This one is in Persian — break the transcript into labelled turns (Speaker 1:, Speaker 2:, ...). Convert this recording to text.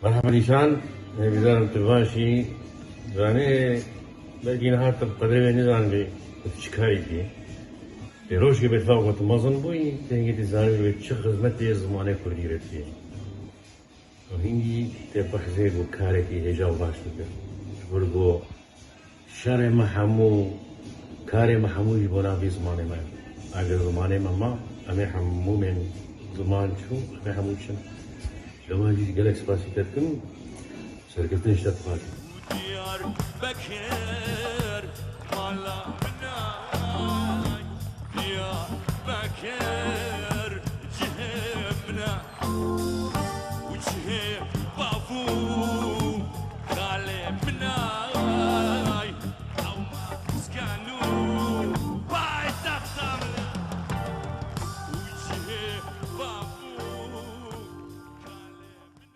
Speaker 1: مرحبا نيشان بزارم تباشي زاني باقي نهار تقدر نزان بي تشكاري بي روشي بتفاوق تمازن بوي تنجي تزاني بتش خدمتي زمانه كردي رتي وهنجي تبخزي بكارتي هجاو باش بك برغو شر محمو كار محمو يبونا في زمانه ما اگر زمانه ما امي حمو من زمان شو امي حمو شن لو هجي جالكس باسي تكن شركتنا اشتغلت
Speaker 2: ديار بكر طلع مناي ديار بكر